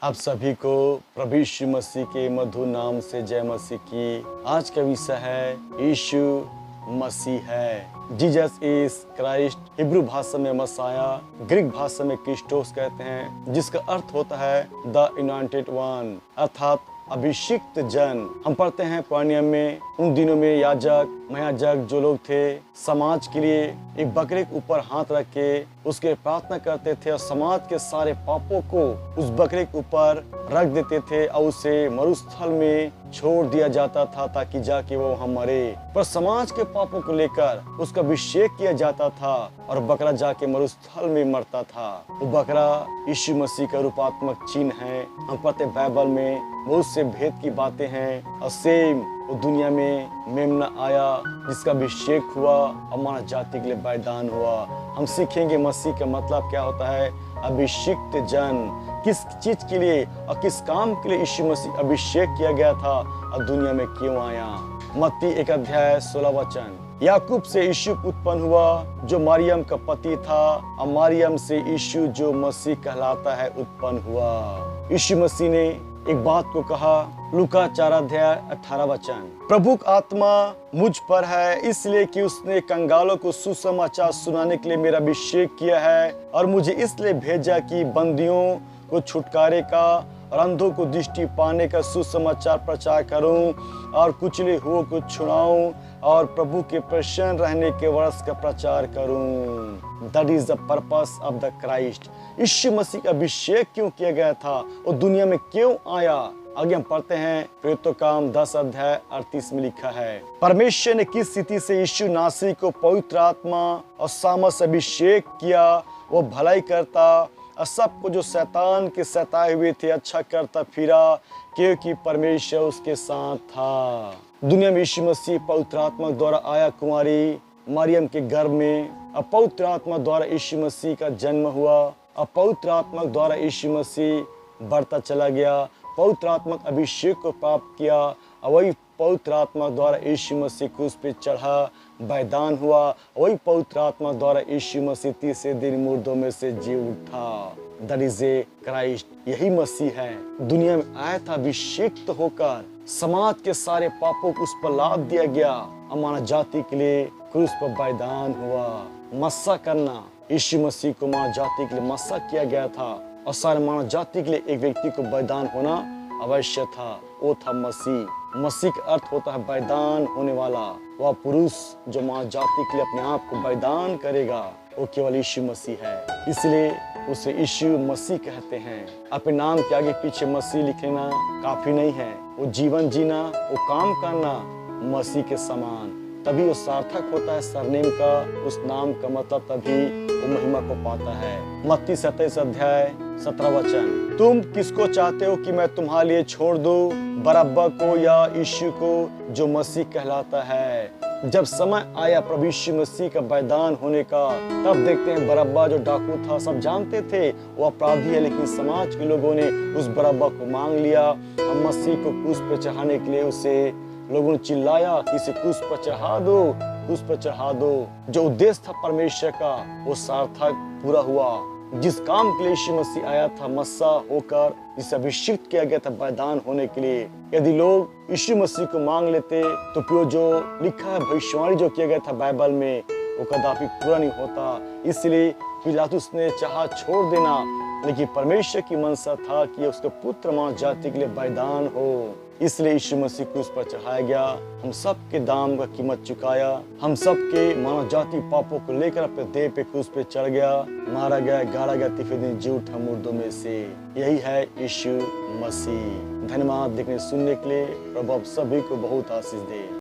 आप सभी को प्रभु यीशु मसीह के मधुर नाम से जय मसीह की। आज का विषय है यीशु मसीह है। Jesus is Christ. हिब्रू भाषा में मसाया, ग्रीक भाषा में क्रिस्टोस कहते हैं, जिसका अर्थ होता है द अनॉइंटेड वन, अर्थात अभिषिक्त जन। हम पढ़ते हैं पुराने नियम में, उन दिनों में याजक महायाजक जो लोग थे, समाज के लिए एक बकरे के ऊपर हाथ रख के उसके प्रार्थना करते थे और समाज के सारे पापों को उस बकरे के ऊपर रख देते थे और उसे मरुस्थल में छोड़ दिया जाता था ताकि जाके वो वहाँ मरे। पर समाज के पापों को लेकर उसका अभिषेक किया जाता था और बकरा जाके मरुस्थल में मरता था। वो बकरा यीशु मसीह का रूपात्मक चिन्ह है। हम पढ़ते बाइबल में बहुत से भेद की बातें हैं और सेम वो दुनिया में मेमना आया जिसका अभिषेक हुआ और मानव जाति के लिए बलिदान हुआ। हम सीखेंगे मसीह का मतलब क्या होता है, अभिषिक्त जन। किस चीज के लिए और किस काम के लिए यीशु मसीह अभिषेक किया गया था और दुनिया में क्यों आया। मत्ती 1:16 याकूब से यीशु उत्पन्न हुआ जो मरियम का पति था और मरियम से यीशु जो मसीह कहलाता है उत्पन्न हुआ। यीशु मसीह ने एक बात को कहा, लूका 4:18 प्रभु का आत्मा मुझ पर है इसलिए कि उसने कंगालों को सुसमाचार सुनाने के लिए मेरा अभिषेक किया है और मुझे इसलिए भेजा कि बंदियों को छुटकारे का और अंधों को दृष्टि पाने का सुसमाचार प्रचार करूं और कुचले हुओं को छुड़ाऊं और प्रभु के प्रसन्न रहने के वर्ष का प्रचार करूं। That is the purpose of the Christ. Yeshu Masih का अभिषेक क्यों किया गया था और दुनिया में क्यों आया। आगे हम पढ़ते हैं प्रेरितों काम 10:38 में लिखा है, परमेश्वर ने किस स्थिति से यीशु नासरी को पवित्र आत्मा और सामर्थ से अभिषेक किया, वो भलाई करता और सबको जो शैतान के सताए हुए थे अच्छा करता फिरा, क्योंकि परमेश्वर उसके साथ था। दुनिया में यीशु मसीह पवित्र आत्मा द्वारा आया कुमारी मरियम के गर्भ में, और पवित्र आत्मा द्वारा यीशु मसीह का जन्म हुआ और पवित्र आत्मा द्वारा यीशु मसीह बढ़ता चला गया। पवित्र आत्मा अभिषेक को प्राप्त किया और वही पवित्र आत्मा द्वारा यीशु मसीह क्रूस पे चढ़ा, बलिदान हुआ। वही पवित्र आत्मा द्वारा यीशु मसीह तीसरे दिन मुर्दों में से जी उठा। That is a Christ. यही मसीह है, दुनिया में आया था अभिषेक होकर, समाज के सारे पापों को उस पर लाद दिया गया, मानव जाति के लिए क्रूस पर बलिदान हुआ। मस्सा करना, यीशु मसीह को मानव जाति के लिए मस्सा किया गया था और सारे मानव जाति के लिए एक व्यक्ति को बलिदान होना अवश्य था, वो था मसीह। मसीह का अर्थ होता है बलिदान होने वाला। वह पुरुष जो मानव जाति के लिए अपने आप को बलिदान करेगा वो केवल यीशु मसीह है, इसलिए उसे यीशु मसीह कहते हैं। अपने नाम के आगे पीछे मसीह लिखना काफी नहीं है, वो जीवन जीना, वो काम करना मसीह के समान, तभी वो सार्थक होता है सरनेम का, उस नाम का मतलब तभी वो महिमा को पाता है। मत्ती 27:17 तुम किसको चाहते हो कि मैं तुम्हारे लिए छोड़ दूं, बरअब्बा को या यीशु को जो मसीह कहलाता है। जब समय आया प्रभु यीशु मसीह का बलिदान होने का, तब देखते हैं बरअब्बा जो डाकू था, सब जानते थे वो अपराधी है, लेकिन समाज के लोगों ने उस बरअब्बा को मांग लिया और मसीह को क्रूस पर चढ़ाने के लिए उसे लोगों ने चिल्लाया कि इसे क्रूस पर चढ़ा दो, क्रूस पर चढ़ा दो। जो उद्देश्य था परमेश्वर का वो सार्थक पूरा हुआ। जिस काम के लिए यीशु मसीह आया था मस्सा होकर, जिसे अभिषिक्त किया गया था बलिदान होने के लिए, यदि लोग यीशु मसीह को मांग लेते तो फिर जो लिखा है भविष्यवाणी जो किया गया था बाइबल में वो कदापि पूरा नहीं होता। इसलिए पिलातुस ने चाहा छोड़ देना, लेकिन परमेश्वर की मनसा था कि उसके पुत्र मानव जाति के लिए बलिदान हो, इसलिए यीशु मसीह क्रूस पर चढ़ाया गया। हम सब के दाम का कीमत चुकाया, हम सब के मानव जाति पापों को लेकर अपने देह पे क्रूस पे चढ़ गया, मारा गया, गाड़ा गया, तीसरे दिन जी उठा मुर्दों में से। यही है यीशु मसीह। धन्यवाद देखने सुनने के लिए। प्रभु आप सभी को बहुत आशीष दे।